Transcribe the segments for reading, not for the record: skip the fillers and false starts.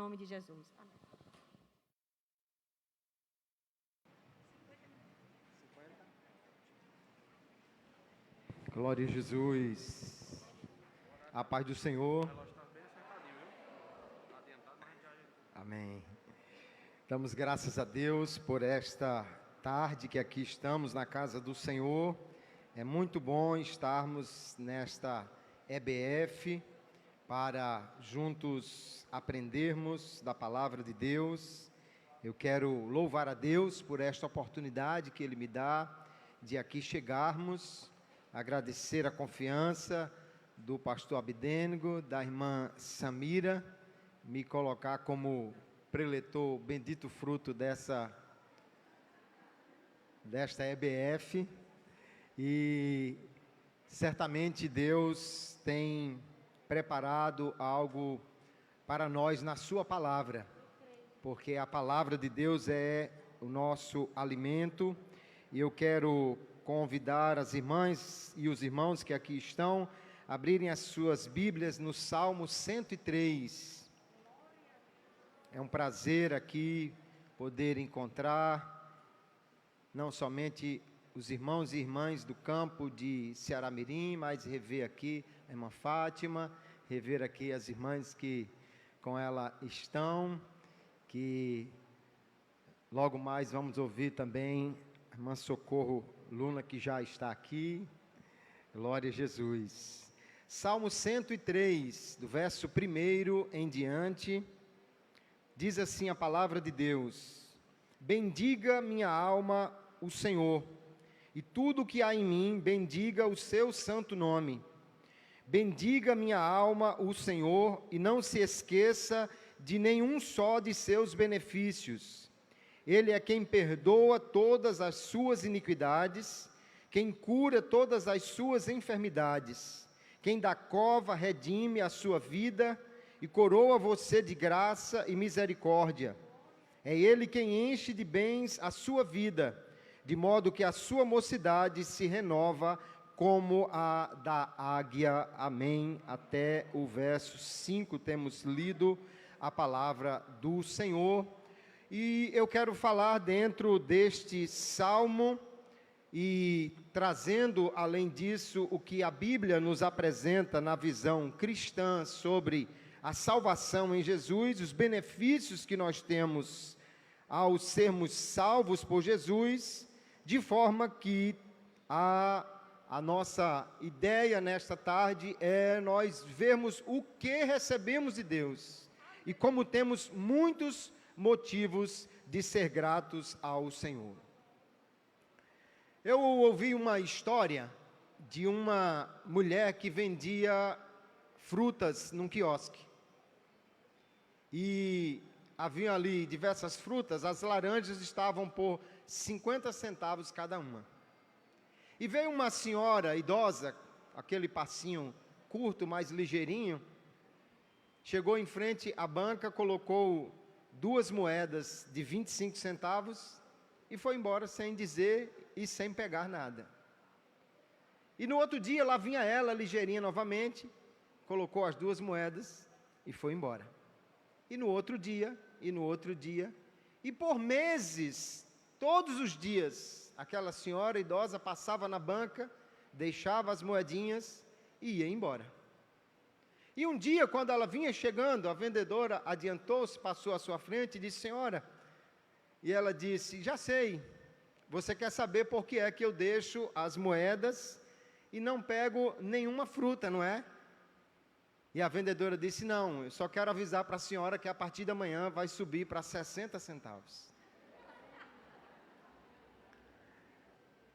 nome de Jesus. Amém. Glória a Jesus. A paz do Senhor. Amém. Damos graças a Deus por esta tarde que aqui estamos na casa do Senhor. É muito bom estarmos nesta EBF para juntos aprendermos da palavra de Deus. Eu quero louvar a Deus por esta oportunidade que Ele me dá de aqui chegarmos, agradecer a confiança do pastor Abdênego, da irmã Samira, me colocar como preletor, bendito fruto desta EBF, e certamente Deus tem preparado algo para nós na sua palavra, porque a palavra de Deus é o nosso alimento, e eu quero convidar as irmãs e os irmãos que aqui estão a abrirem as suas Bíblias no Salmo 103. É um prazer aqui poder encontrar não somente os irmãos e irmãs do campo de Ceará-Mirim, mas rever aqui a irmã Fátima, rever aqui as irmãs que com ela estão, que logo mais vamos ouvir também a irmã Socorro Luna, que já está aqui. Glória a Jesus. Salmo 103, do verso 1 em diante, diz assim a palavra de Deus: bendiga minha alma o Senhor, e tudo o que há em mim, bendiga o seu santo nome. Bendiga minha alma o Senhor, e não se esqueça de nenhum só de seus benefícios. Ele é quem perdoa todas as suas iniquidades, quem cura todas as suas enfermidades, quem da cova redime a sua vida e coroa você de graça e misericórdia. É Ele quem enche de bens a sua vida, de modo que a sua mocidade se renova como a da águia. Amém. Até o verso 5 temos lido a palavra do Senhor. E eu quero falar dentro deste salmo e trazendo, além disso, o que a Bíblia nos apresenta na visão cristã sobre a salvação em Jesus, os benefícios que nós temos ao sermos salvos por Jesus, de forma que a nossa ideia nesta tarde é nós vermos o que recebemos de Deus e como temos muitos motivos de ser gratos ao Senhor. Eu ouvi uma história de uma mulher que vendia frutas num quiosque. E havia ali diversas frutas, as laranjas estavam por 50 centavos cada uma. E veio uma senhora idosa, aquele passinho curto, mais ligeirinho, chegou em frente à banca, colocou 2 moedas de 25 centavos e foi embora sem dizer e sem pegar nada. E no outro dia lá vinha ela, ligeirinha novamente, colocou as 2 moedas e foi embora. E no outro dia, e por meses, todos os dias, aquela senhora idosa passava na banca, deixava as moedinhas e ia embora. E um dia, quando ela vinha chegando, a vendedora adiantou-se, passou à sua frente e disse: senhora, e ela disse: já sei, você quer saber por que é que eu deixo as moedas e não pego nenhuma fruta, não é? E a vendedora disse: não, eu só quero avisar para a senhora que a partir da manhã vai subir para 60 centavos.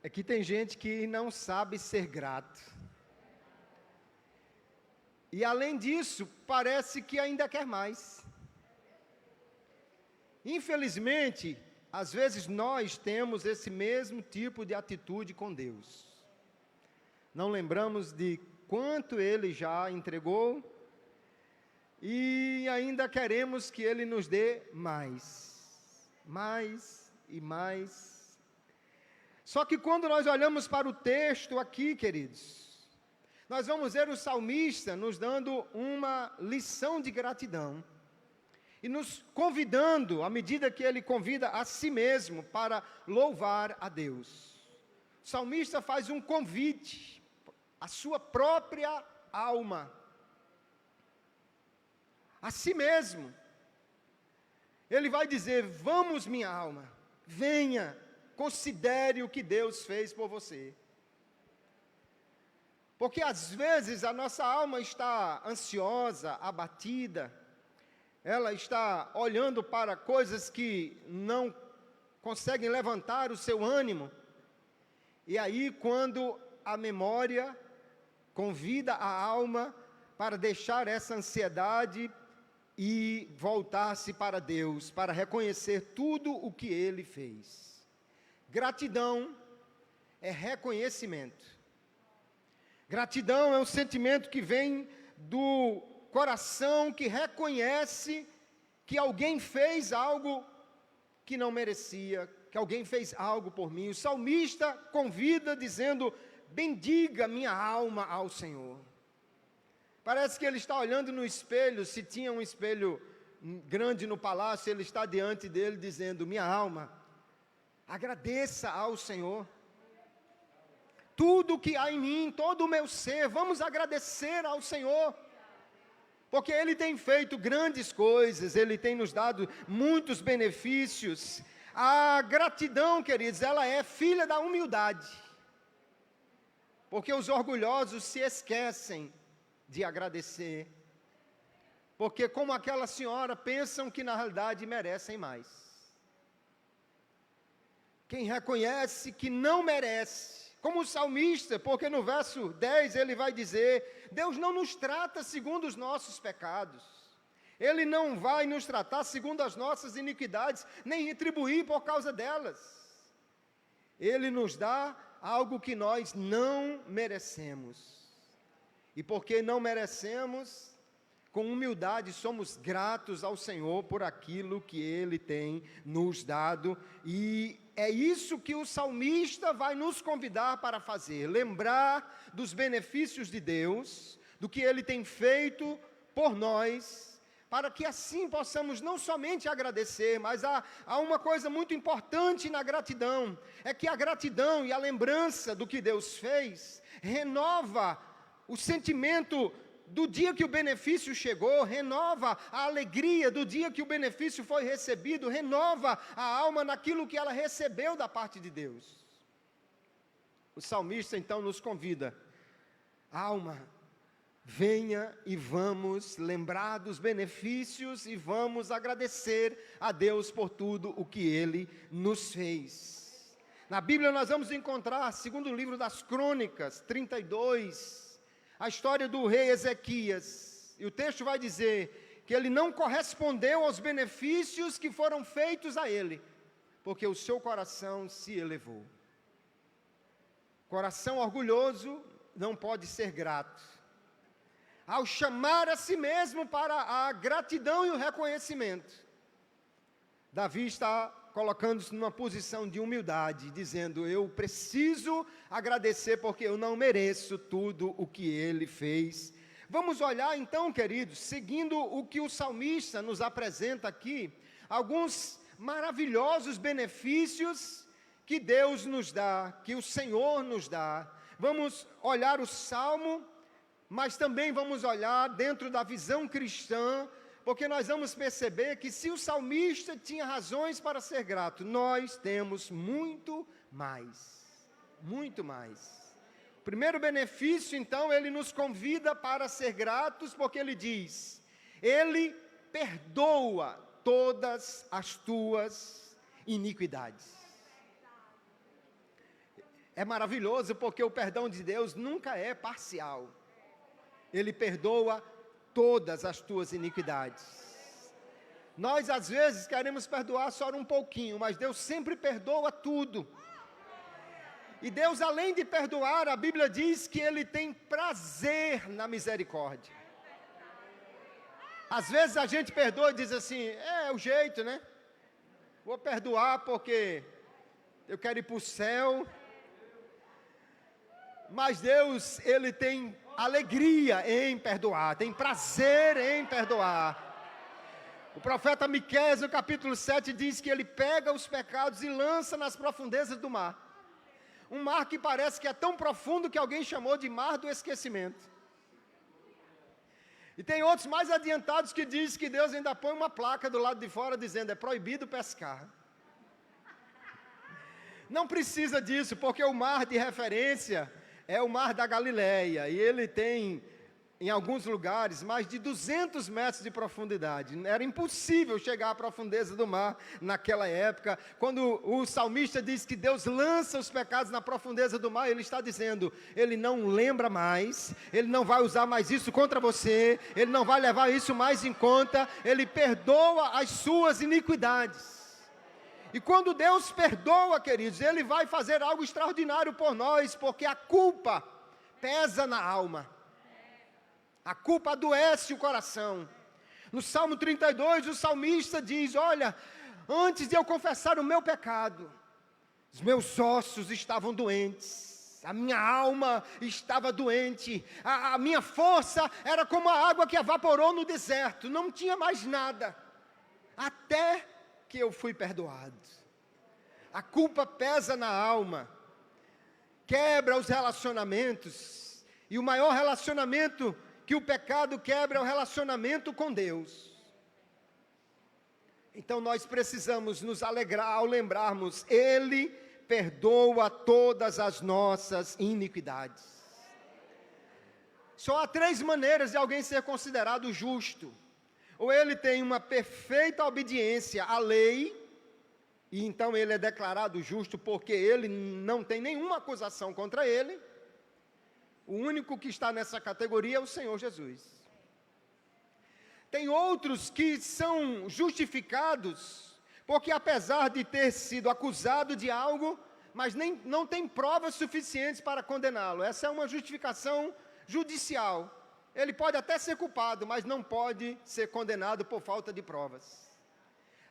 É que tem gente que não sabe ser grato. E além disso, parece que ainda quer mais. Infelizmente, às vezes nós temos esse mesmo tipo de atitude com Deus. Não lembramos de quanto Ele já entregou e ainda queremos que Ele nos dê mais e mais. Só que quando nós olhamos para o texto aqui, queridos, nós vamos ver o salmista nos dando uma lição de gratidão. e nos convidando, à medida que ele convida a si mesmo, para louvar a Deus. O salmista faz um convite à sua própria alma, a si mesmo. Ele vai dizer: vamos, minha alma, venha, considere o que Deus fez por você. Porque às vezes a nossa alma está ansiosa, abatida, ela está olhando para coisas que não conseguem levantar o seu ânimo. E aí, quando a memória convida a alma para deixar essa ansiedade e voltar-se para Deus, para reconhecer tudo o que Ele fez. Gratidão é reconhecimento. Gratidão é um sentimento que vem do coração, que reconhece que alguém fez algo que não merecia, que alguém fez algo por mim. O salmista convida dizendo: bendiga minha alma ao Senhor. Parece que ele está olhando no espelho, se tinha um espelho grande no palácio, ele está diante dele dizendo: minha alma, agradeça ao Senhor. Tudo que há em mim, todo o meu ser, vamos agradecer ao Senhor, porque Ele tem feito grandes coisas, Ele tem nos dado muitos benefícios. A gratidão, queridos, ela é filha da humildade, porque os orgulhosos se esquecem de agradecer, porque como aquela senhora, pensam que na realidade merecem mais. Quem reconhece que não merece, como o salmista, porque no verso 10 ele vai dizer: Deus não nos trata segundo os nossos pecados, Ele não vai nos tratar segundo as nossas iniquidades, nem retribuir por causa delas. Ele nos dá algo que nós não merecemos, e porque não merecemos, com humildade somos gratos ao Senhor por aquilo que Ele tem nos dado, e é isso que o salmista vai nos convidar para fazer, lembrar dos benefícios de Deus, do que Ele tem feito por nós, para que assim possamos não somente agradecer, mas há uma coisa muito importante na gratidão, é que a gratidão e a lembrança do que Deus fez, renova o sentimento do dia que o benefício chegou, renova a alegria do dia que o benefício foi recebido, renova a alma naquilo que ela recebeu da parte de Deus. O salmista então nos convida: alma, venha e vamos lembrar dos benefícios e vamos agradecer a Deus por tudo o que Ele nos fez. Na Bíblia nós vamos encontrar, segundo o livro das Crônicas, 32, a história do rei Ezequias, e o texto vai dizer que ele não correspondeu aos benefícios que foram feitos a ele, porque o seu coração se elevou. Coração orgulhoso não pode ser grato. Ao chamar a si mesmo para a gratidão e o reconhecimento, Davi está colocando-se numa posição de humildade, dizendo: eu preciso agradecer porque eu não mereço tudo o que Ele fez. Vamos olhar então, queridos, seguindo o que o salmista nos apresenta aqui, alguns maravilhosos benefícios que Deus nos dá, que o Senhor nos dá. Vamos olhar o Salmo, mas também vamos olhar dentro da visão cristã, porque nós vamos perceber que se o salmista tinha razões para ser grato, nós temos muito mais, muito mais. O primeiro benefício, então, ele nos convida para ser gratos, porque ele diz: Ele perdoa todas as tuas iniquidades. É maravilhoso, porque o perdão de Deus nunca é parcial. Ele perdoa todas as tuas iniquidades. Nós às vezes queremos perdoar só um pouquinho, mas Deus sempre perdoa tudo. E Deus, além de perdoar, a Bíblia diz que Ele tem prazer na misericórdia. Às vezes a gente perdoa e diz assim: é o jeito, né? Vou perdoar porque eu quero ir para o céu. Mas Deus, Ele tem alegria em perdoar, tem prazer em perdoar. O profeta Miqueias, no capítulo 7, diz que ele pega os pecados e lança nas profundezas do mar. Um mar que parece que é tão profundo que alguém chamou de mar do esquecimento. E tem outros mais adiantados que dizem que Deus ainda põe uma placa do lado de fora dizendo: é proibido pescar. Não precisa disso, porque o mar de referência é o mar da Galileia, e ele tem, em alguns lugares, mais de 200 metros de profundidade. Era impossível chegar à profundeza do mar naquela época. Quando o salmista diz que Deus lança os pecados na profundeza do mar, ele está dizendo: ele não lembra mais, ele não vai usar mais isso contra você, ele não vai levar isso mais em conta, ele perdoa as suas iniquidades. E quando Deus perdoa, queridos, Ele vai fazer algo extraordinário por nós, porque a culpa pesa na alma. A culpa adoece o coração. No Salmo 32, o salmista diz: olha, antes de eu confessar o meu pecado, os meus ossos estavam doentes, a minha alma estava doente, a minha força era como a água que evaporou no deserto, não tinha mais nada, até que eu fui perdoado. A culpa pesa na alma, quebra os relacionamentos, e o maior relacionamento que o pecado quebra é o relacionamento com Deus. Então nós precisamos nos alegrar ao lembrarmos: Ele perdoa todas as nossas iniquidades. Só há 3 maneiras de alguém ser considerado justo: ou ele tem uma perfeita obediência à lei, e então ele é declarado justo porque ele não tem nenhuma acusação contra ele. O único que está nessa categoria é o Senhor Jesus. Tem outros que são justificados porque, apesar de ter sido acusado de algo, mas não tem provas suficientes para condená-lo. Essa é uma justificação judicial. Ele pode até ser culpado, mas não pode ser condenado por falta de provas.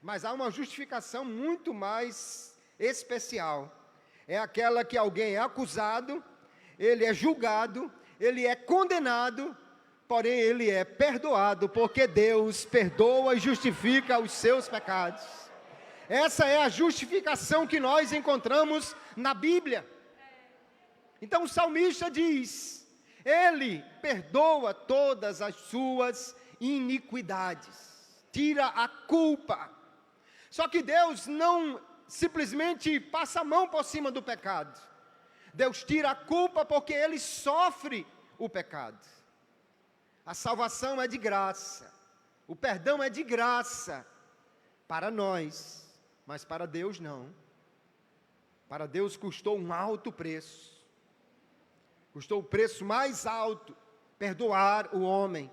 Mas há uma justificação muito mais especial. É aquela que alguém é acusado, ele é julgado, ele é condenado, porém ele é perdoado, porque Deus perdoa e justifica os seus pecados. Essa é a justificação que nós encontramos na Bíblia. Então o salmista diz: Ele perdoa todas as suas iniquidades, tira a culpa. Só que Deus não simplesmente passa a mão por cima do pecado. Deus tira a culpa porque Ele sofre o pecado. A salvação é de graça, o perdão é de graça para nós, mas para Deus não. Para Deus custou um alto preço. Custou o preço mais alto, perdoar o homem.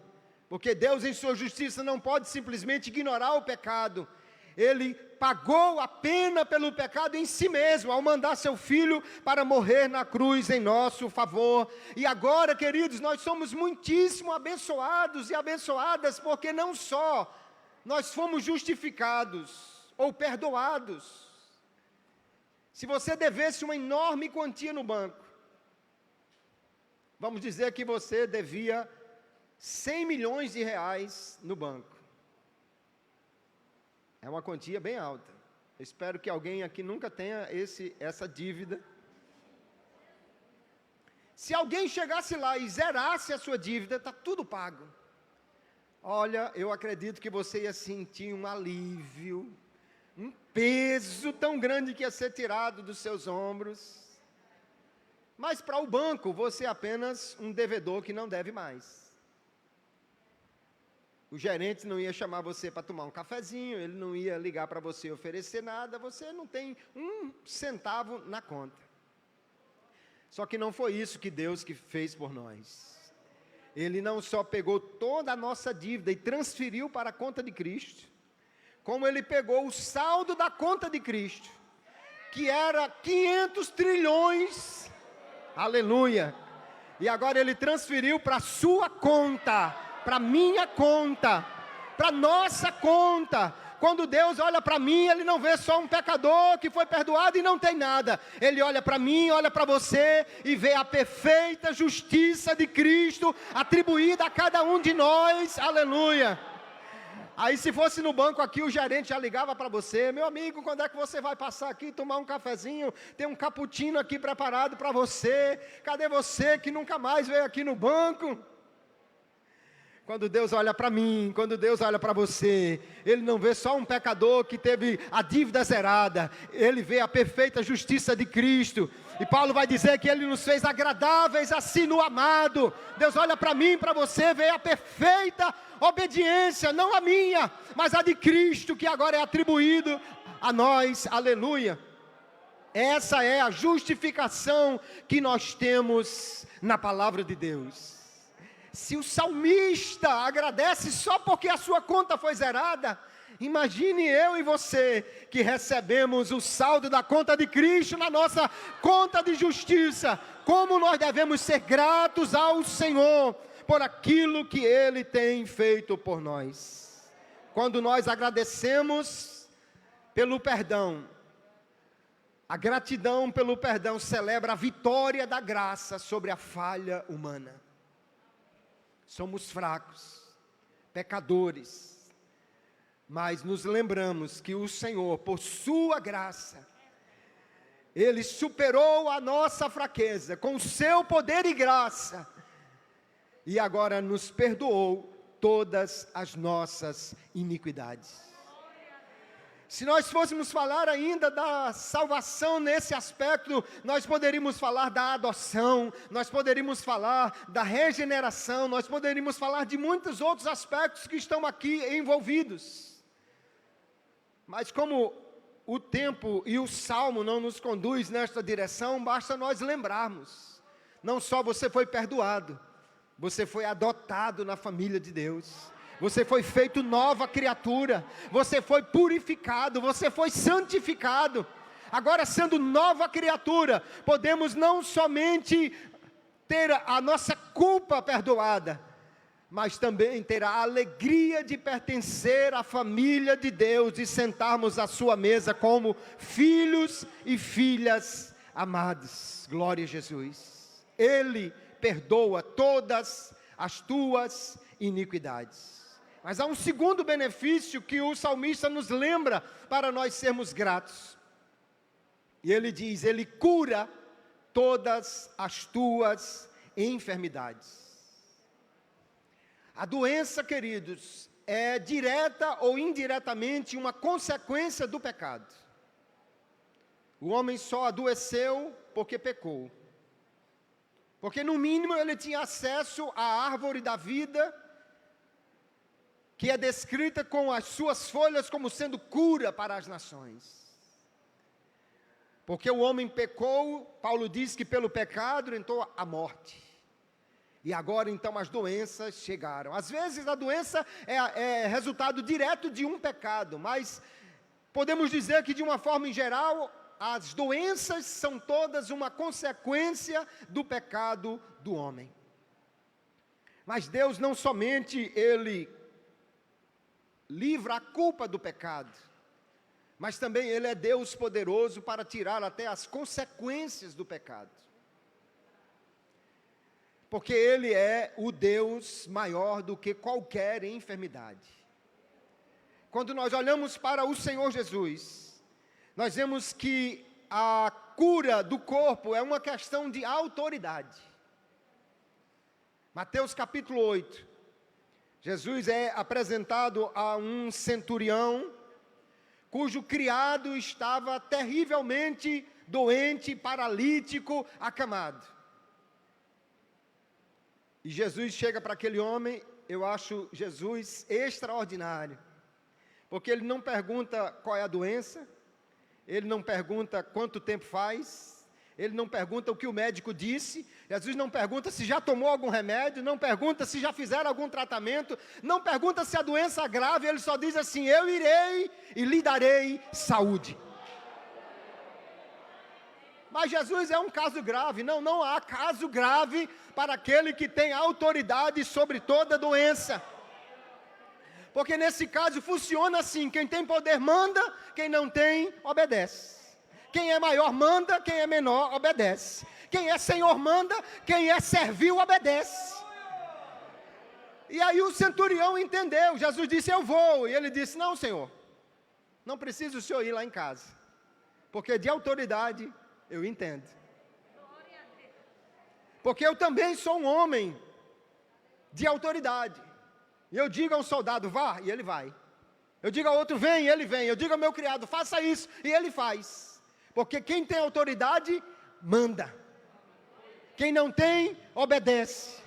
Porque Deus, em sua justiça, não pode simplesmente ignorar o pecado. Ele pagou a pena pelo pecado em si mesmo, ao mandar seu Filho para morrer na cruz em nosso favor. E agora, queridos, nós somos muitíssimo abençoados e abençoadas, porque não só nós fomos justificados ou perdoados. Se você devesse uma enorme quantia no banco, vamos dizer que você devia 100 milhões de reais no banco. É uma quantia bem alta. Eu espero que alguém aqui nunca tenha essa dívida. Se alguém chegasse lá e zerasse a sua dívida, está tudo pago. Olha, eu acredito que você ia sentir um alívio, um peso tão grande que ia ser tirado dos seus ombros. Mas para o banco, você é apenas um devedor que não deve mais. O gerente não ia chamar você para tomar um cafezinho, ele não ia ligar para você e oferecer nada, você não tem um centavo na conta. Só que não foi isso que Deus fez por nós. Ele não só pegou toda a nossa dívida e transferiu para a conta de Cristo, como Ele pegou o saldo da conta de Cristo, que era 500 trilhões, aleluia, e agora Ele transferiu para a sua conta, para a minha conta, para a nossa conta. Quando Deus olha para mim, Ele não vê só um pecador que foi perdoado e não tem nada. Ele olha para mim, olha para você e vê a perfeita justiça de Cristo atribuída a cada um de nós, aleluia. Aí se fosse no banco aqui, o gerente já ligava para você: meu amigo, quando é que você vai passar aqui, tomar um cafezinho? Tem um cappuccino aqui preparado para você. Cadê você que nunca mais veio aqui no banco? Quando Deus olha para mim, quando Deus olha para você, Ele não vê só um pecador que teve a dívida zerada, Ele vê a perfeita justiça de Cristo. E Paulo vai dizer que Ele nos fez agradáveis assim no amado. Deus olha para mim, para você, vê a perfeita obediência, não a minha, mas a de Cristo, que agora é atribuído a nós, aleluia. Essa é a justificação que nós temos na palavra de Deus. Se o salmista agradece só porque a sua conta foi zerada, imagine eu e você que recebemos o saldo da conta de Cristo na nossa conta de justiça, como nós devemos ser gratos ao Senhor por aquilo que Ele tem feito por nós. Quando nós agradecemos pelo perdão, a gratidão pelo perdão celebra a vitória da graça sobre a falha humana. Somos fracos, pecadores, mas nos lembramos que o Senhor, por sua graça, Ele superou a nossa fraqueza com o seu poder e graça, e agora nos perdoou todas as nossas iniquidades. Se nós fôssemos falar ainda da salvação nesse aspecto, nós poderíamos falar da adoção, nós poderíamos falar da regeneração, nós poderíamos falar de muitos outros aspectos que estão aqui envolvidos. Mas como o tempo e o salmo não nos conduz nesta direção, basta nós lembrarmos, não só você foi perdoado, você foi adotado na família de Deus. Você foi feito nova criatura, você foi purificado, você foi santificado. Agora, sendo nova criatura, podemos não somente ter a nossa culpa perdoada, mas também ter a alegria de pertencer à família de Deus e sentarmos à sua mesa como filhos e filhas amados. Glória a Jesus. Ele perdoa todas as tuas iniquidades. Mas há um segundo benefício que o salmista nos lembra para nós sermos gratos. E ele diz: Ele cura todas as tuas enfermidades. A doença, queridos, é direta ou indiretamente uma consequência do pecado. O homem só adoeceu porque pecou. Porque no mínimo ele tinha acesso à árvore da vida, que é descrita com as suas folhas como sendo cura para as nações. Porque o homem pecou, Paulo diz que pelo pecado entrou a morte. E agora então as doenças chegaram. Às vezes a doença é resultado direto de um pecado, mas podemos dizer que de uma forma em geral, as doenças são todas uma consequência do pecado do homem. Mas Deus não somente Ele livra a culpa do pecado, mas também Ele é Deus poderoso para tirar até as consequências do pecado. Porque Ele é o Deus maior do que qualquer enfermidade. Quando nós olhamos para o Senhor Jesus, nós vemos que a cura do corpo é uma questão de autoridade. Mateus capítulo 8. Jesus é apresentado a um centurião, cujo criado estava terrivelmente doente, paralítico, acamado. E Jesus chega para aquele homem, eu acho Jesus extraordinário, porque ele não pergunta qual é a doença, ele não pergunta quanto tempo faz, ele não pergunta o que o médico disse, Jesus não pergunta se já tomou algum remédio, não pergunta se já fizeram algum tratamento, não pergunta se a doença é grave, ele só diz assim: eu irei e lhe darei saúde. Mas Jesus é um caso grave. Não há caso grave para aquele que tem autoridade sobre toda doença. Porque nesse caso funciona assim: quem tem poder manda, quem não tem, obedece. Quem é maior manda, quem é menor obedece. Quem é senhor manda, quem é servil obedece. E aí o centurião entendeu, Jesus disse, eu vou. E ele disse, não, Senhor, não precisa o Senhor ir lá em casa, porque de autoridade eu entendo. Porque eu também sou um homem de autoridade. E eu digo a um soldado, vá, e ele vai. Eu digo a outro, vem, e ele vem. Eu digo ao meu criado, faça isso, e ele faz. Porque quem tem autoridade, manda. Quem não tem, obedece.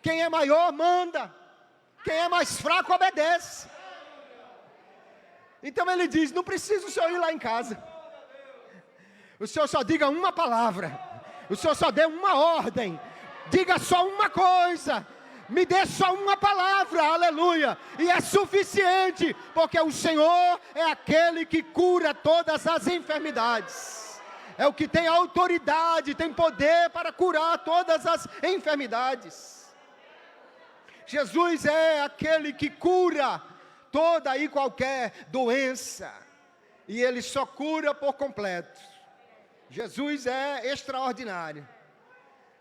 Quem é maior, manda. Quem é mais fraco, obedece. Então ele diz, não precisa o senhor ir lá em casa. O senhor só diga uma palavra. O senhor só dê uma ordem. Diga só uma coisa. Me dê só uma palavra, aleluia, e é suficiente, porque o Senhor é aquele que cura todas as enfermidades, é o que tem autoridade, tem poder para curar todas as enfermidades. Jesus é aquele que cura toda e qualquer doença, e Ele só cura por completo. Jesus é extraordinário.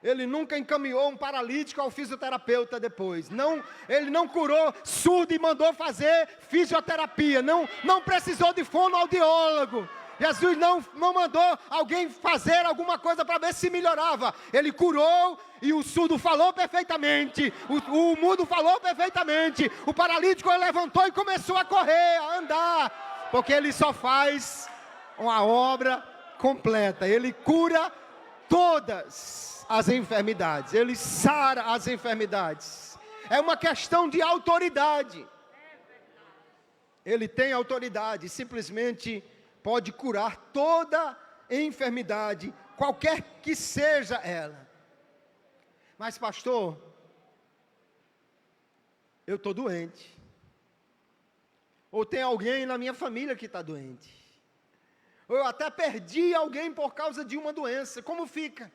Ele nunca encaminhou um paralítico ao fisioterapeuta depois. Não, ele não curou surdo e mandou fazer fisioterapia. Não precisou de fonoaudiólogo. Jesus não mandou alguém fazer alguma coisa para ver se melhorava. Ele curou e o surdo falou perfeitamente. O mudo falou perfeitamente. O paralítico levantou e começou a correr, a andar. Porque ele só faz uma obra completa. Ele cura todas as enfermidades, Ele sara as enfermidades. É uma questão de autoridade. Ele tem autoridade, simplesmente pode curar toda enfermidade, qualquer que seja ela. Mas pastor, eu estou doente. Ou tem alguém na minha família que está doente. Ou eu até perdi alguém por causa de uma doença. Como fica?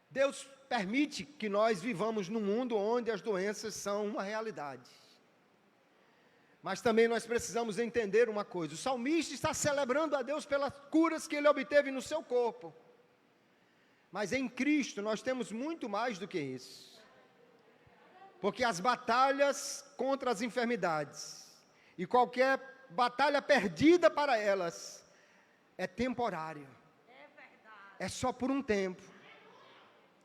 Deus permite que nós vivamos num mundo onde as doenças são uma realidade. Mas também nós precisamos entender uma coisa. O salmista está celebrando a Deus pelas curas que ele obteve no seu corpo. Mas em Cristo nós temos muito mais do que isso. Porque as batalhas contra as enfermidades e qualquer batalha perdida para elas é temporário. É só por um tempo.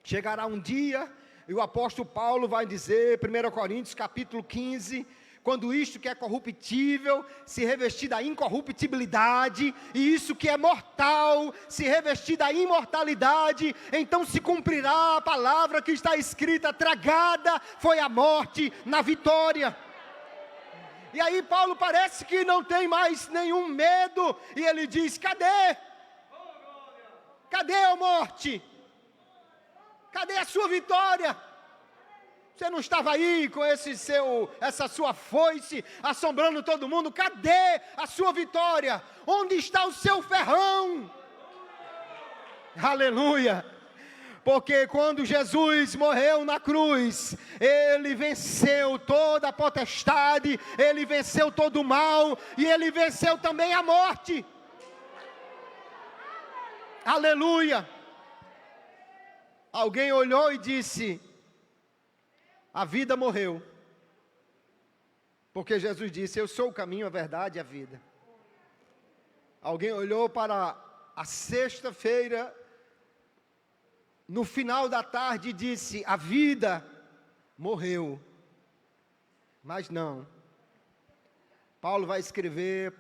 Chegará um dia, e o apóstolo Paulo vai dizer, 1 Coríntios capítulo 15, quando isto que é corruptível se revestir da incorruptibilidade, e isso que é mortal se revestir da imortalidade, então se cumprirá a palavra que está escrita, tragada foi a morte na vitória. E aí Paulo parece que não tem mais nenhum medo, e ele diz, cadê? Cadê a morte? Cadê a sua vitória? Você não estava aí com essa sua foice assombrando todo mundo? Cadê a sua vitória? Onde está o seu ferrão? Aleluia! Porque quando Jesus morreu na cruz, Ele venceu toda a potestade, Ele venceu todo o mal, e Ele venceu também a morte. Aleluia! Alguém olhou e disse, a vida morreu. Porque Jesus disse, eu sou o caminho, a verdade e a vida. Alguém olhou para a sexta-feira, no final da tarde, e disse, a vida morreu. Mas não. Paulo vai escrever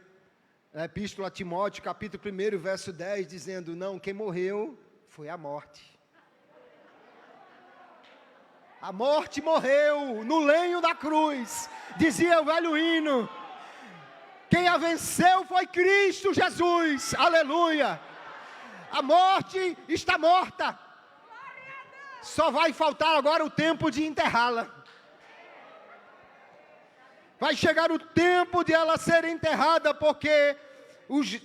na Epístola a Timóteo, capítulo 1, verso 10, dizendo, não, quem morreu foi a morte. A morte morreu no lenho da cruz, dizia o velho hino. Quem a venceu foi Cristo Jesus, aleluia. A morte está morta. Só vai faltar agora o tempo de enterrá-la. Vai chegar o tempo de ela ser enterrada, porque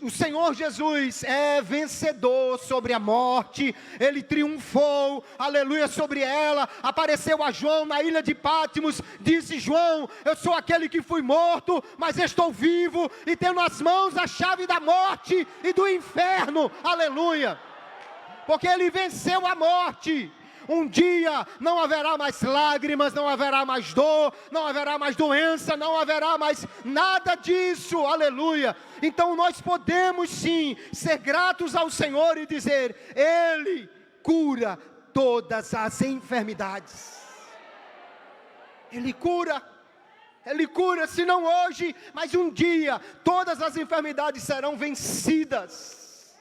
o Senhor Jesus é vencedor sobre a morte, Ele triunfou, aleluia, sobre ela. Apareceu a João na ilha de Patmos, disse, João, eu sou aquele que fui morto, mas estou vivo, e tenho nas mãos a chave da morte e do inferno, aleluia, porque Ele venceu a morte. Um dia não haverá mais lágrimas, não haverá mais dor, não haverá mais doença, não haverá mais nada disso, aleluia. Então nós podemos sim ser gratos ao Senhor e dizer: Ele cura todas as enfermidades. Ele cura, se não hoje, mas um dia, todas as enfermidades serão vencidas.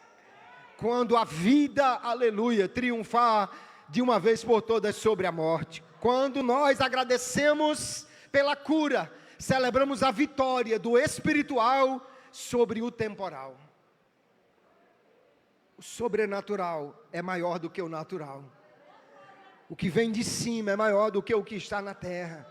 Quando a vida, aleluia, triunfar de uma vez por todas sobre a morte. Quando nós agradecemos pela cura, celebramos a vitória do espiritual sobre o temporal. O sobrenatural é maior do que o natural. O que vem de cima é maior do que o que está na terra.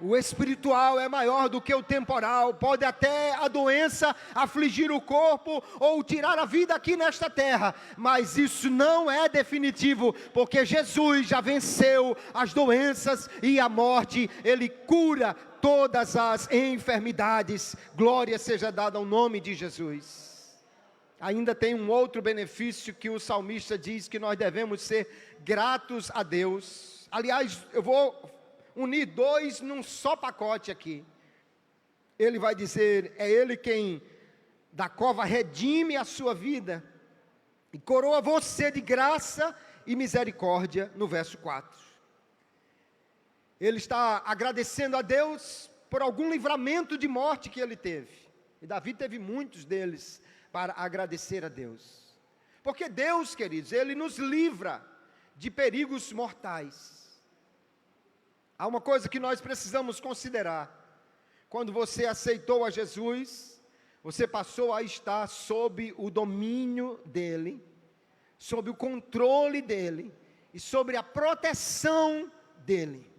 O espiritual é maior do que o temporal. Pode até a doença afligir o corpo ou tirar a vida aqui nesta terra, mas isso não é definitivo, porque Jesus já venceu as doenças e a morte. Ele cura todas as enfermidades. Glória seja dada ao nome de Jesus. Ainda tem um outro benefício que o salmista diz que nós devemos ser gratos a Deus. Aliás, eu vou unir dois num só pacote aqui. Ele vai dizer: é Ele quem da cova redime a sua vida e coroa você de graça e misericórdia, no verso 4. Ele está agradecendo a Deus por algum livramento de morte que ele teve. E Davi teve muitos deles para agradecer a Deus. Porque Deus, queridos, Ele nos livra de perigos mortais. Há uma coisa que nós precisamos considerar. Quando você aceitou a Jesus, você passou a estar sob o domínio dEle, sob o controle dEle e sobre a proteção dEle.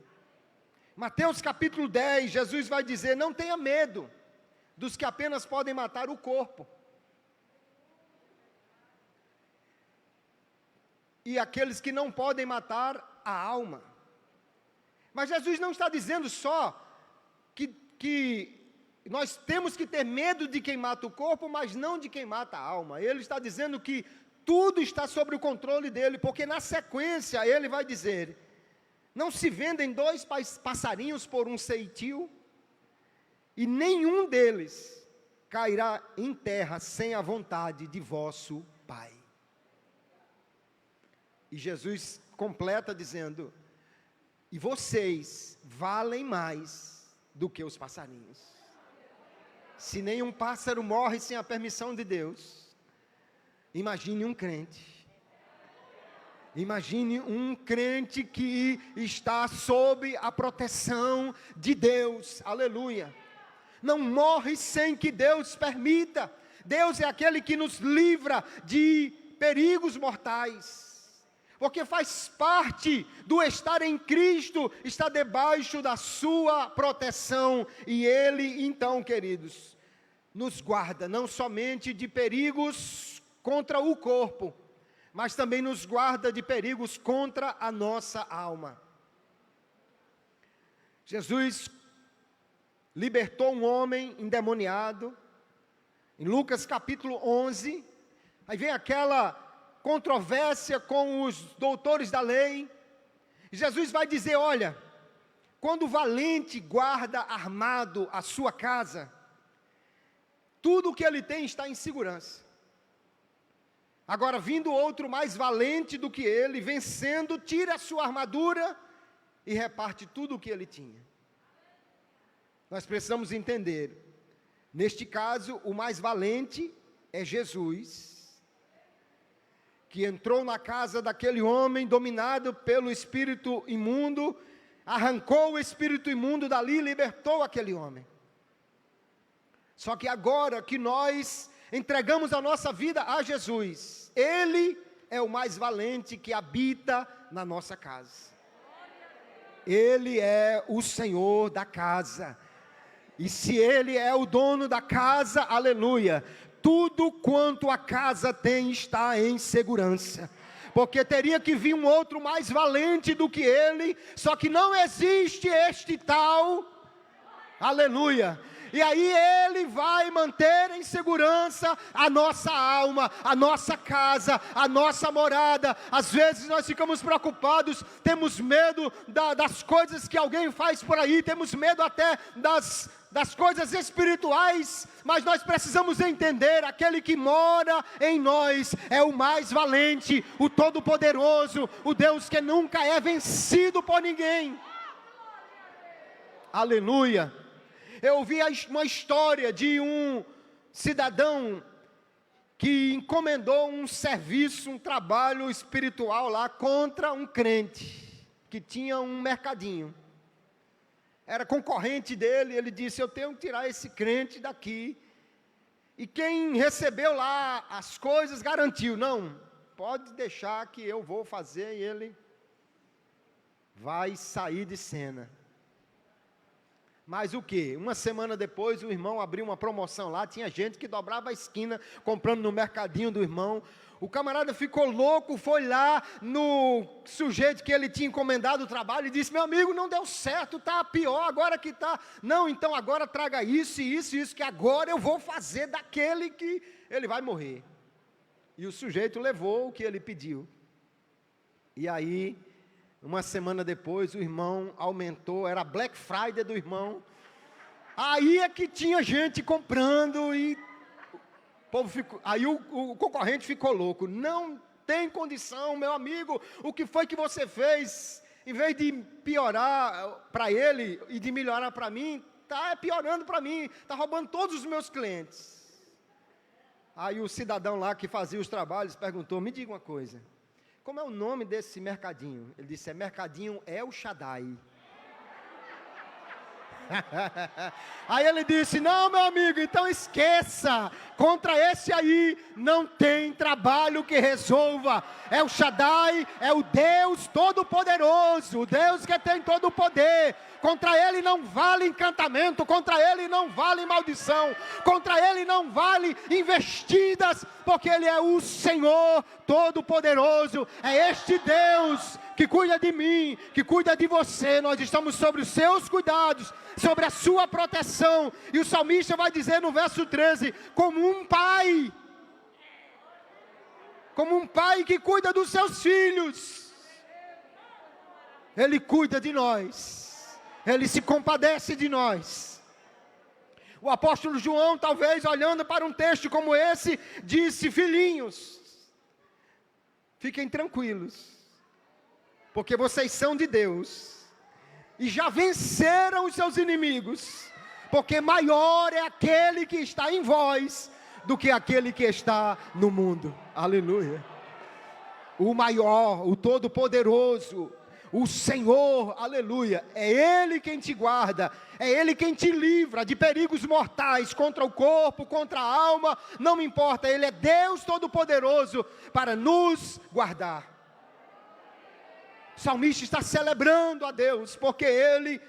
Mateus capítulo 10, Jesus vai dizer: não tenha medo dos que apenas podem matar o corpo, e aqueles que não podem matar a alma. Mas Jesus não está dizendo só que nós temos que ter medo de quem mata o corpo, mas não de quem mata a alma. Ele está dizendo que tudo está sob o controle dele, porque na sequência ele vai dizer: não se vendem 2 passarinhos por um ceitio, e nenhum deles cairá em terra sem a vontade de vosso Pai. E Jesus completa dizendo: e vocês valem mais do que os passarinhos. Se nenhum pássaro morre sem a permissão de Deus, imagine um crente. Imagine um crente que está sob a proteção de Deus, aleluia. Não morre sem que Deus permita. Deus é aquele que nos livra de perigos mortais. Porque faz parte do estar em Cristo, está debaixo da sua proteção. E Ele, então, queridos, nos guarda não somente de perigos contra o corpo, mas também nos guarda de perigos contra a nossa alma. Jesus libertou um homem endemoniado, em Lucas capítulo 11, aí vem aquela controvérsia com os doutores da lei. Jesus vai dizer: olha, quando o valente guarda armado a sua casa, tudo o que ele tem está em segurança. Agora, vindo outro mais valente do que ele, vencendo, tira a sua armadura e reparte tudo o que ele tinha. Nós precisamos entender, neste caso, o mais valente é Jesus, que entrou na casa daquele homem dominado pelo espírito imundo, arrancou o espírito imundo dali e libertou aquele homem. Só que agora que nós entregamos a nossa vida a Jesus, Ele é o mais valente que habita na nossa casa. Ele é o Senhor da casa. E se Ele é o dono da casa, aleluia, tudo quanto a casa tem está em segurança. Porque teria que vir um outro mais valente do que ele, só que não existe este tal, aleluia. E aí Ele vai manter em segurança a nossa alma, a nossa casa, a nossa morada. Às vezes nós ficamos preocupados, temos medo das coisas que alguém faz por aí, temos medo até das coisas espirituais, mas nós precisamos entender, aquele que mora em nós é o mais valente, o todo-poderoso, o Deus que nunca é vencido por ninguém. Aleluia. Eu ouvi uma história de um cidadão que encomendou um serviço, um trabalho espiritual lá contra um crente, que tinha um mercadinho. Era concorrente dele, ele disse, eu tenho que tirar esse crente daqui. E quem recebeu lá as coisas garantiu, não, pode deixar que eu vou fazer, e ele vai sair de cena. Mas o que? Uma semana depois o irmão abriu uma promoção lá, tinha gente que dobrava a esquina comprando no mercadinho do irmão. O camarada ficou louco, foi lá no sujeito que ele tinha encomendado o trabalho e disse, meu amigo, não deu certo, está pior agora que está. Não, então agora traga isso e isso e isso, que agora eu vou fazer daquele que ele vai morrer. E o sujeito levou o que ele pediu. E aí, uma semana depois, o irmão aumentou, era Black Friday do irmão. Aí é que tinha gente comprando e o povo ficou, aí o concorrente ficou louco. Não tem condição, meu amigo, o que foi que você fez? Em vez de piorar para ele e de melhorar para mim, está piorando para mim, está roubando todos os meus clientes. Aí o cidadão lá que fazia os trabalhos perguntou, me diga uma coisa, como é o nome desse mercadinho? Ele disse, é Mercadinho El Shaddai. Aí ele disse, não meu amigo, então esqueça, contra esse aí não tem trabalho que resolva. El Shaddai é o Deus todo-poderoso, o Deus que tem todo o poder. Contra ele não vale encantamento, contra ele não vale maldição, contra ele não vale investidas, porque ele é o Senhor todo-poderoso. É este Deus que cuida de mim, que cuida de você. Nós estamos sobre os seus cuidados, sobre a sua proteção. E o salmista vai dizer no verso 13, como um pai que cuida dos seus filhos, Ele cuida de nós, Ele se compadece de nós. O apóstolo João, talvez olhando para um texto como esse, disse, filhinhos, fiquem tranquilos, porque vocês são de Deus, e já venceram os seus inimigos, porque maior é aquele que está em vós, do que aquele que está no mundo. Aleluia. O maior, o todo-poderoso, o Senhor, aleluia, é Ele quem te guarda, é Ele quem te livra de perigos mortais, contra o corpo, contra a alma, não me importa, Ele é Deus todo-poderoso, para nos guardar. O salmista está celebrando a Deus, porque Ele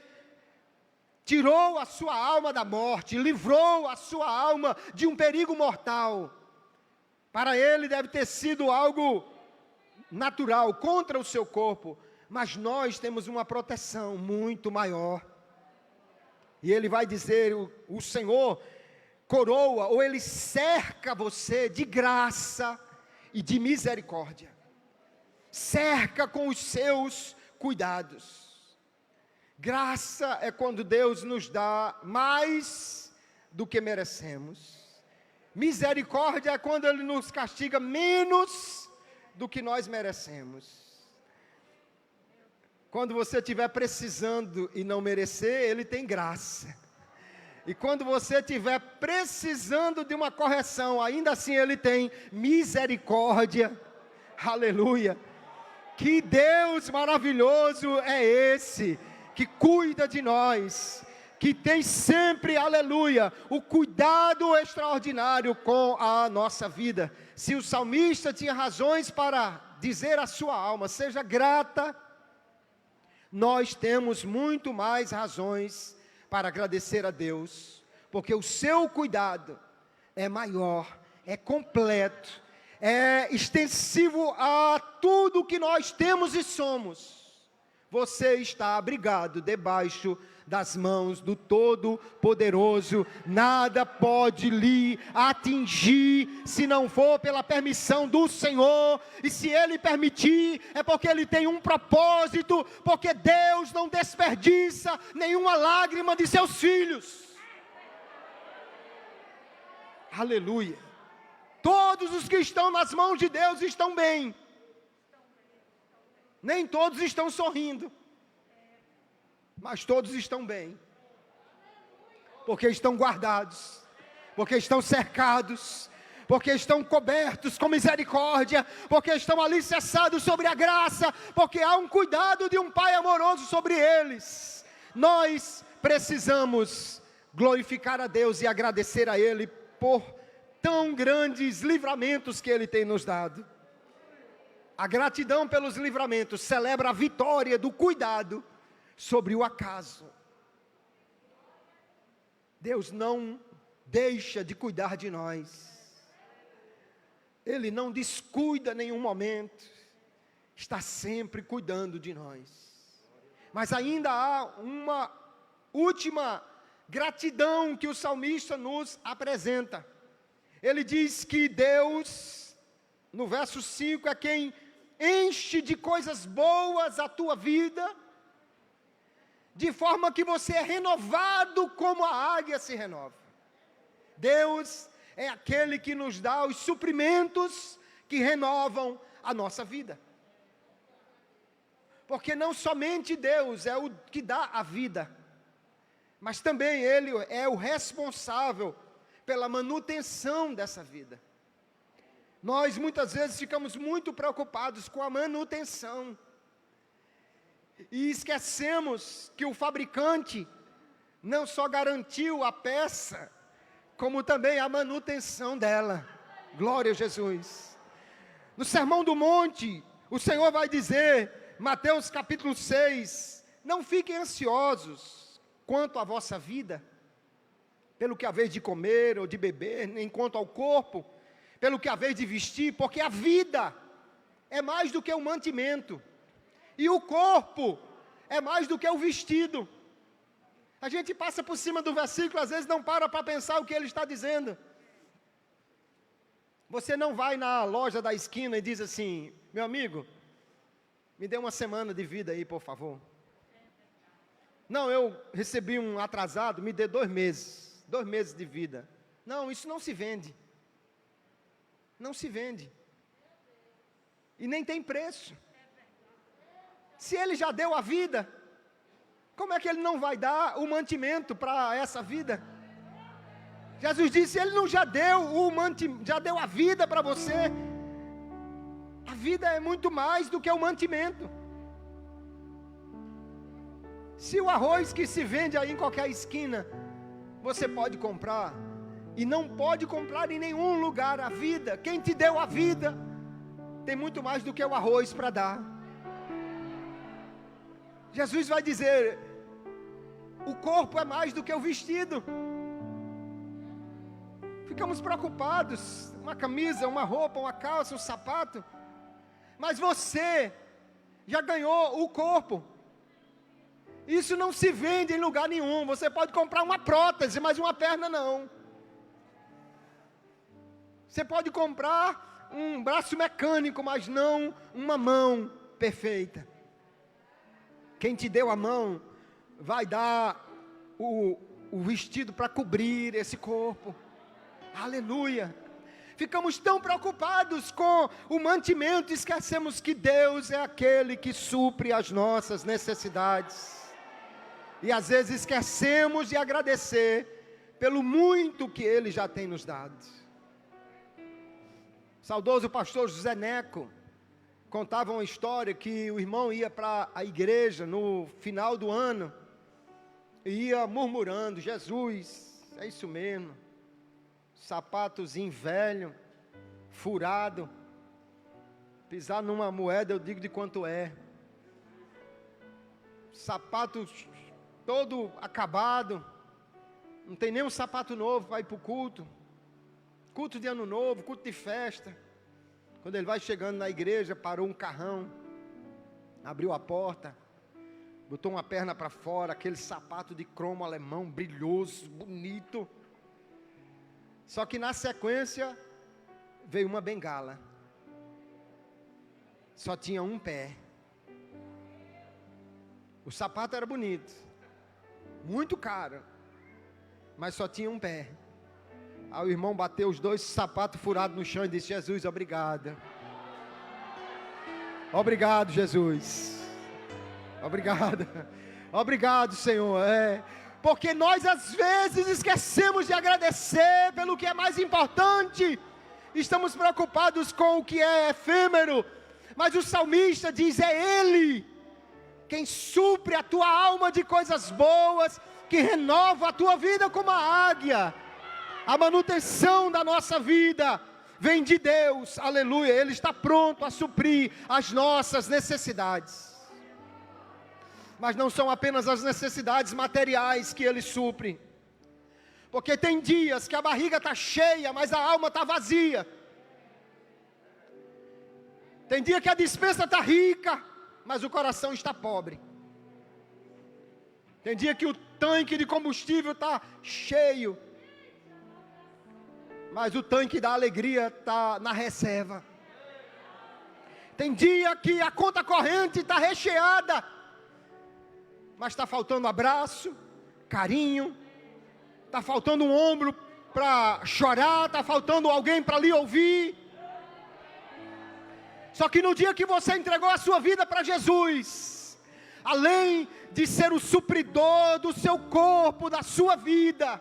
tirou a sua alma da morte, livrou a sua alma de um perigo mortal. Para ele deve ter sido algo natural, contra o seu corpo, mas nós temos uma proteção muito maior. E ele vai dizer, o Senhor coroa, ou Ele cerca você de graça e de misericórdia. Cerca com os seus cuidados. Graça é quando Deus nos dá mais do que merecemos. Misericórdia é quando Ele nos castiga menos do que nós merecemos. Quando você estiver precisando e não merecer, Ele tem graça. E quando você estiver precisando de uma correção, ainda assim Ele tem misericórdia. Aleluia. Que Deus maravilhoso é esse, que cuida de nós, que tem sempre, aleluia, o cuidado extraordinário com a nossa vida. Se o salmista tinha razões para dizer à sua alma, seja grata, nós temos muito mais razões para agradecer a Deus, porque o seu cuidado é maior, é completo, é extensivo a tudo que nós temos e somos. você está abrigado debaixo das mãos do Todo-Poderoso. Nada pode lhe atingir se não for pela permissão do Senhor. E se Ele permitir, é porque Ele tem um propósito, porque Deus não desperdiça nenhuma lágrima de seus filhos. Aleluia. Todos os que estão nas mãos de Deus estão bem. Nem todos estão sorrindo, mas todos estão bem, porque estão guardados, porque estão cercados, porque estão cobertos com misericórdia, porque estão alicerçados sobre a graça, porque há um cuidado de um Pai amoroso sobre eles. Nós precisamos glorificar a Deus e agradecer a Ele por tão grandes livramentos que Ele tem nos dado. A gratidão pelos livramentos celebra a vitória do cuidado sobre o acaso. Deus não deixa de cuidar de nós. Ele não descuida em nenhum momento. Está sempre cuidando de nós. Mas ainda há uma última gratidão que o salmista nos apresenta. Ele diz que Deus, no verso 5, é quem enche de coisas boas a tua vida, de forma que você é renovado como a águia se renova. Deus é aquele que nos dá os suprimentos que renovam a nossa vida. Porque não somente Deus é o que dá a vida, mas também Ele é o responsável pela manutenção dessa vida. Nós muitas vezes ficamos muito preocupados com a manutenção e esquecemos que o fabricante não só garantiu a peça, como também a manutenção dela. Glória a Jesus. No Sermão do Monte, o Senhor vai dizer, Mateus capítulo 6, não fiquem ansiosos quanto à vossa vida, pelo que haveis de comer ou de beber, nem quanto ao corpo, pelo que haveis de vestir, porque a vida é mais do que o mantimento, e o corpo é mais do que o vestido. A gente passa por cima do versículo, às vezes não para pensar o que ele está dizendo. Você não vai na loja da esquina e diz assim, meu amigo, me dê uma semana de vida aí, por favor. Não, eu recebi um atrasado, me dê 2 meses de vida. Não, isso não se vende. Não se vende. E nem tem preço. Se Ele já deu a vida, como é que Ele não vai dar o mantimento para essa vida? Jesus disse, Ele não já deu a vida para você. A vida é muito mais do que o mantimento. Se o arroz que se vende aí em qualquer esquina, você pode comprar, e não pode comprar em nenhum lugar a vida. Quem te deu a vida, tem muito mais do que o arroz para dar. Jesus vai dizer, o corpo é mais do que o vestido. Ficamos preocupados, uma camisa, uma roupa, uma calça, um sapato, mas você já ganhou o corpo. Isso não se vende em lugar nenhum. Você pode comprar uma prótese, mas uma perna não. Você pode comprar um braço mecânico, mas não uma mão perfeita. Quem te deu a mão vai dar o vestido para cobrir esse corpo. Aleluia. Ficamos tão preocupados com o mantimento, esquecemos que Deus é aquele que supre as nossas necessidades. E às vezes esquecemos de agradecer pelo muito que Ele já tem nos dado. Saudoso pastor José Neco contava uma história que o irmão ia para a igreja no final do ano e ia murmurando, Jesus, é isso mesmo, sapatozinho velho, furado, pisar numa moeda eu digo de quanto é, sapato todo acabado, não tem nem um sapato novo para ir para o culto de ano novo, culto de festa. Quando ele vai chegando na igreja, parou um carrão, abriu a porta, botou uma perna para fora, aquele sapato de cromo alemão, brilhoso, bonito. Só que na sequência, veio uma bengala. Só tinha um pé. O sapato era bonito, muito caro, mas só tinha um pé. Aí o irmão bateu os 2 sapatos furados no chão e disse: Jesus, obrigado. Obrigado, Jesus. Obrigado. Obrigado, Senhor. Porque nós às vezes esquecemos de agradecer pelo que é mais importante. Estamos preocupados com o que é efêmero. Mas o salmista diz: é Ele quem supre a tua alma de coisas boas, que renova a tua vida como a águia. A manutenção da nossa vida vem de Deus, aleluia. Ele está pronto a suprir as nossas necessidades. Mas não são apenas as necessidades materiais que Ele supre. Porque tem dias que a barriga está cheia, mas a alma está vazia. Tem dia que a despensa está rica, mas o coração está pobre. Tem dia que o tanque de combustível está cheio, mas o tanque da alegria está na reserva. Tem dia que a conta corrente está recheada, mas está faltando abraço, carinho, está faltando um ombro para chorar, está faltando alguém para lhe ouvir. Só que no dia que você entregou a sua vida para Jesus, além de ser o supridor do seu corpo, da sua vida,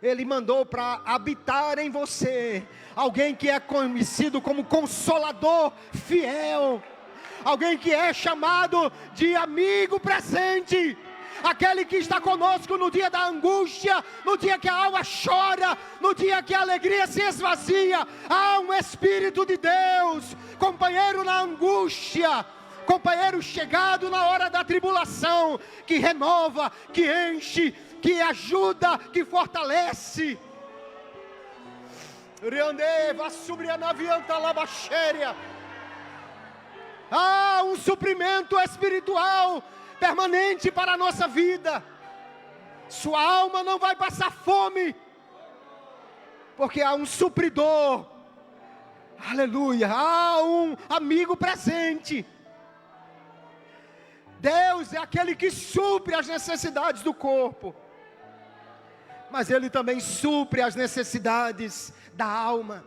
Ele mandou para habitar em você alguém que é conhecido como Consolador fiel, alguém que é chamado de amigo presente, aquele que está conosco no dia da angústia, no dia que a alma chora, no dia que a alegria se esvazia. Há um Espírito de Deus, companheiro na angústia, companheiro chegado na hora da tribulação, que renova, que enche, que ajuda, que fortalece. Há um suprimento espiritual permanente para a nossa vida. Sua alma não vai passar fome, porque há um supridor, aleluia, há um amigo presente. Deus é aquele que supre as necessidades do corpo, mas Ele também supre as necessidades da alma.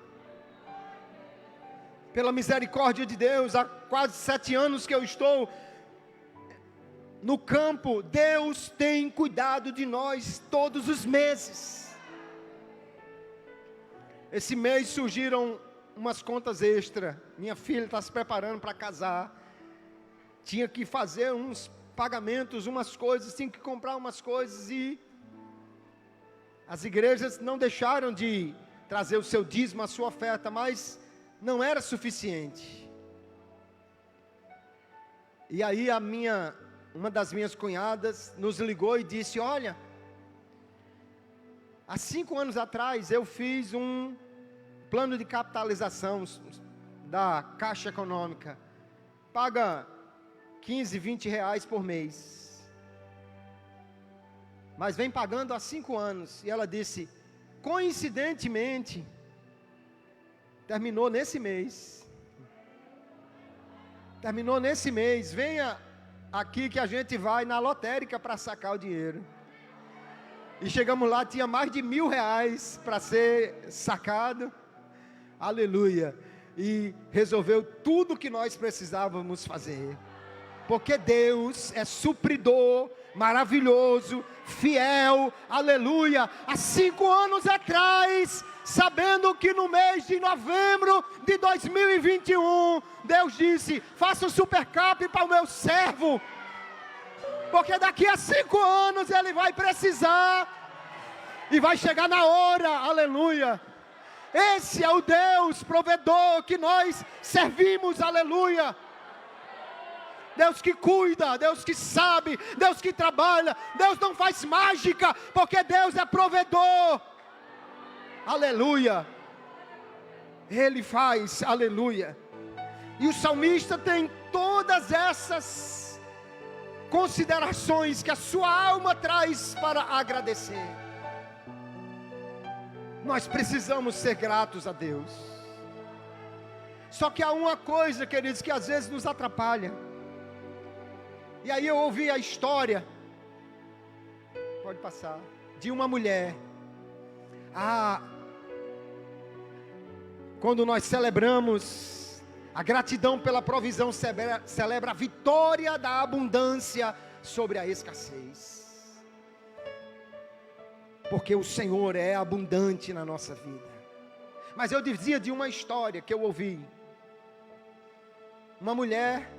Pela misericórdia de Deus, há quase 7 anos que eu estou no campo, Deus tem cuidado de nós todos os meses. Esse mês surgiram umas contas extra. Minha filha está se preparando para casar. Tinha que fazer uns pagamentos, umas coisas, tinha que comprar umas coisas, e as igrejas não deixaram de trazer o seu dízimo, a sua oferta, mas não era suficiente. E aí uma das minhas cunhadas nos ligou e disse: olha, há 5 anos atrás eu fiz um plano de capitalização da Caixa Econômica, paga 15, 20 reais por mês, mas vem pagando há 5 anos. E ela disse: coincidentemente, terminou nesse mês, venha aqui que a gente vai na lotérica para sacar o dinheiro. E chegamos lá, tinha mais de 1.000 reais para ser sacado, aleluia, e resolveu tudo que nós precisávamos fazer, porque Deus é supridor, maravilhoso, fiel, aleluia. Há 5 anos atrás, sabendo que no mês de novembro de 2021, Deus disse: faça um supercap para o meu servo, porque daqui a 5 anos ele vai precisar, e vai chegar na hora, aleluia. Esse é o Deus provedor que nós servimos, aleluia. Deus que cuida, Deus que sabe, Deus que trabalha. Deus não faz mágica, porque Deus é provedor, aleluia. Ele faz, aleluia. E o salmista tem todas essas considerações que a sua alma traz para agradecer. Nós precisamos ser gratos a Deus. Só que há uma coisa, queridos, que às vezes nos atrapalha. E aí eu ouvi a história, pode passar, de uma mulher. Quando nós celebramos a gratidão pela provisão, celebra a vitória da abundância sobre a escassez. Porque o Senhor é abundante na nossa vida. Mas eu dizia de uma história que eu ouvi. Uma mulher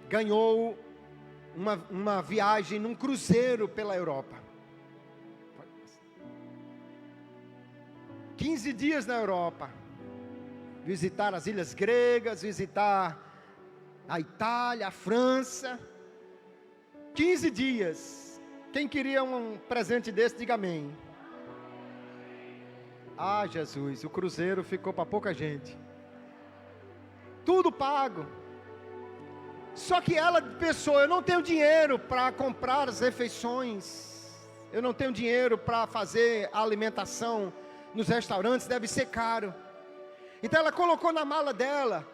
ganhou uma viagem num cruzeiro pela Europa. 15 dias na Europa. Visitar as ilhas gregas, visitar a Itália, a França. 15 dias. Quem queria um presente desse, diga amém. Jesus, o cruzeiro ficou para pouca gente. Tudo pago. Só que ela pensou, eu não tenho dinheiro para comprar as refeições. Eu não tenho dinheiro para fazer a alimentação nos restaurantes, deve ser caro. Então ela colocou na mala dela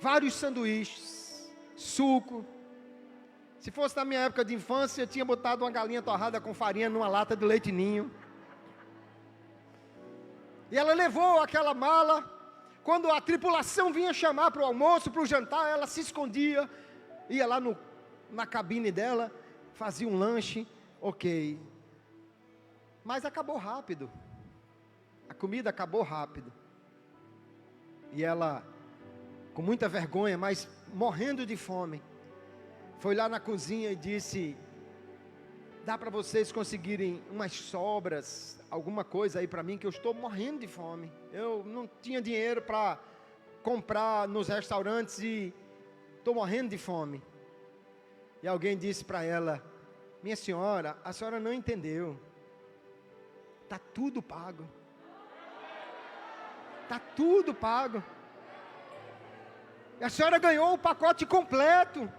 vários sanduíches, suco. Se fosse na minha época de infância, eu tinha botado uma galinha torrada com farinha numa lata de leite ninho. E ela levou aquela mala. Quando a tripulação vinha chamar para o almoço, para o jantar, ela se escondia. Ia lá na cabine dela, fazia um lanche, ok. Mas acabou rápido. A comida acabou rápido. E ela, com muita vergonha, mas morrendo de fome, foi lá na cozinha e disse: dá para vocês conseguirem umas sobras, alguma coisa aí para mim, que eu estou morrendo de fome. Eu não tinha dinheiro para comprar nos restaurantes e estou morrendo de fome. E alguém disse para ela: minha senhora, a senhora não entendeu. Está tudo pago. Está tudo pago. E a senhora ganhou o pacote completo.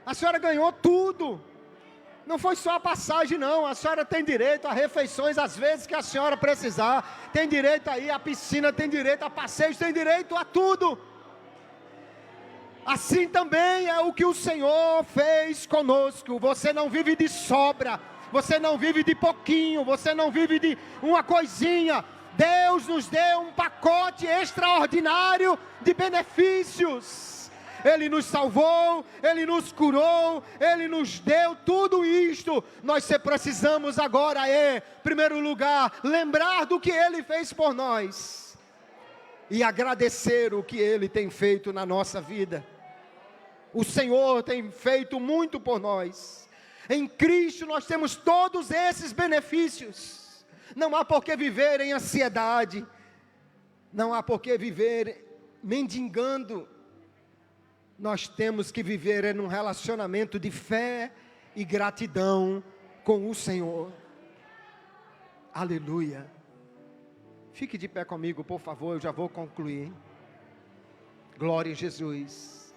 A senhora ganhou tudo. Não foi só a passagem não, a senhora tem direito a refeições às vezes que a senhora precisar, tem direito aí à piscina, tem direito a passeios, tem direito a tudo. Assim também é o que o Senhor fez conosco. Você não vive de sobra, você não vive de pouquinho, você não vive de uma coisinha. Deus nos deu um pacote extraordinário de benefícios. Ele nos salvou, Ele nos curou, Ele nos deu tudo isto. Nós precisamos agora, em primeiro lugar, lembrar do que Ele fez por nós e agradecer o que Ele tem feito na nossa vida. O Senhor tem feito muito por nós. Em Cristo nós temos todos esses benefícios. Não há por que viver em ansiedade, não há por que viver mendigando. Nós temos que viver em um relacionamento de fé e gratidão com o Senhor. Aleluia. Fique de pé comigo, por favor, eu já vou concluir. Glória a Jesus.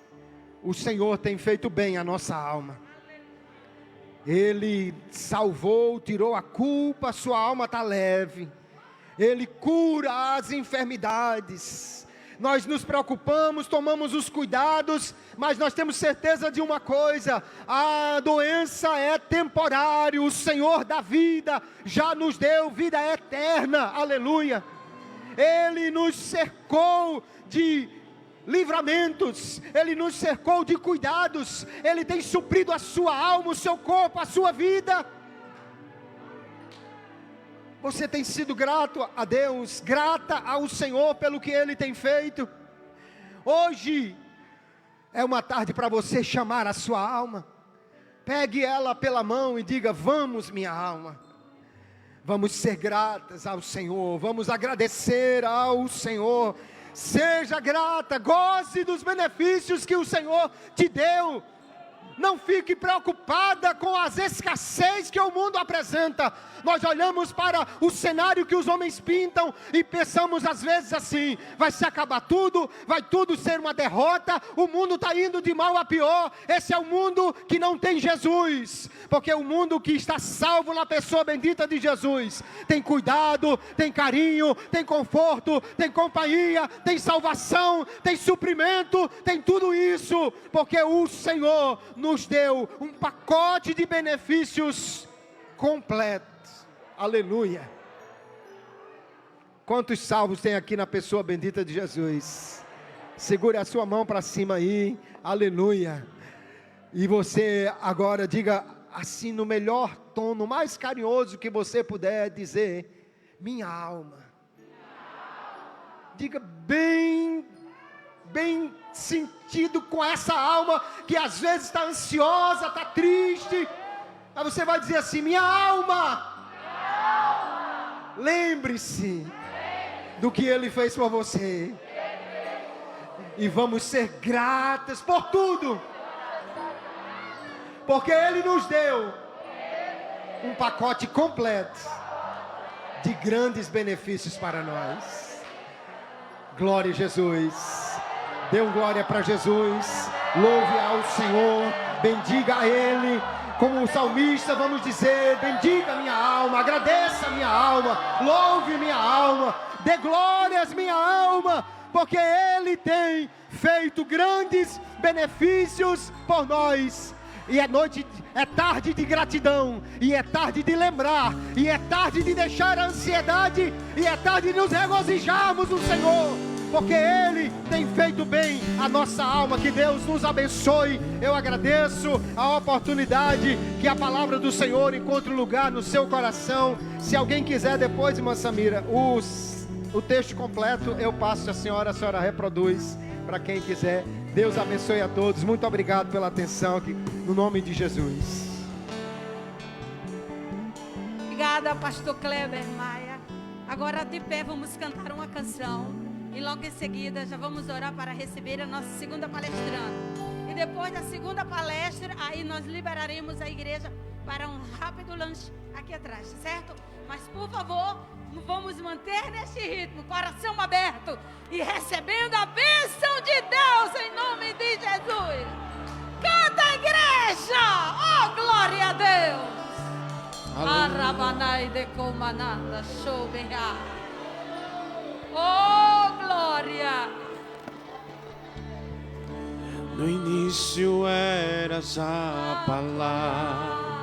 O Senhor tem feito bem a nossa alma. Ele salvou, tirou a culpa, sua alma está leve. Ele cura as enfermidades. Nós nos preocupamos, tomamos os cuidados, mas nós temos certeza de uma coisa: a doença é temporária. O Senhor da vida já nos deu vida eterna, aleluia. Ele nos cercou de livramentos, Ele nos cercou de cuidados, Ele tem suprido a sua alma, o seu corpo, a sua vida. Você tem sido grato a Deus, grata ao Senhor pelo que Ele tem feito? Hoje é uma tarde para você chamar a sua alma. Pegue ela pela mão e diga: vamos, minha alma, vamos ser gratas ao Senhor, vamos agradecer ao Senhor. Seja grata, goze dos benefícios que o Senhor te deu. Não fique preocupada com as escassez que o mundo apresenta. Nós olhamos para o cenário que os homens pintam e pensamos às vezes assim: vai se acabar tudo, vai tudo ser uma derrota, o mundo está indo de mal a pior. Esse é o mundo que não tem Jesus, porque o mundo que está salvo na pessoa bendita de Jesus tem cuidado, tem carinho, tem conforto, tem companhia, tem salvação, tem suprimento, tem tudo isso, porque o Senhor nos deu um pacote de benefícios completo. Aleluia. Quantos salvos tem aqui na pessoa bendita de Jesus? Segure a sua mão para cima aí. Aleluia. E você agora diga assim, no melhor tom, no mais carinhoso que você puder dizer: minha alma. Diga bem sentido com essa alma que às vezes está ansiosa, está triste. Aí você vai dizer assim: minha alma. Lembre-se do que Ele fez por você. E vamos ser gratas por tudo, porque Ele nos deu um pacote completo de grandes benefícios para nós. Glória a Jesus. Dê um glória para Jesus. Louve ao Senhor. Bendiga a Ele. Como o salmista, vamos dizer: bendiga minha alma, agradeça minha alma, louve minha alma, dê glórias minha alma, porque Ele tem feito grandes benefícios por nós. E é tarde de gratidão, e é tarde de lembrar, e é tarde de deixar a ansiedade, e é tarde de nos regozijarmos no Senhor, porque Ele tem feito bem a nossa alma. Que Deus nos abençoe. Eu agradeço a oportunidade, que a palavra do Senhor encontre lugar no seu coração. Se alguém quiser depois, irmã Samira, o texto completo eu passo a senhora reproduz para quem quiser. Deus abençoe a todos. Muito obrigado pela atenção, no nome de Jesus. Obrigada, pastor Kleber Maia. Agora de pé vamos cantar uma canção. E logo em seguida já vamos orar para receber a nossa segunda palestrante. E depois da segunda palestra, aí nós liberaremos a igreja para um rápido lanche aqui atrás, certo? Mas por favor, vamos manter neste ritmo, coração aberto e recebendo a bênção de Deus em nome de Jesus. Canta, igreja! Oh, glória a Deus! Arabanai de comanada, choverá. Oh, glória! No início eras a palavra,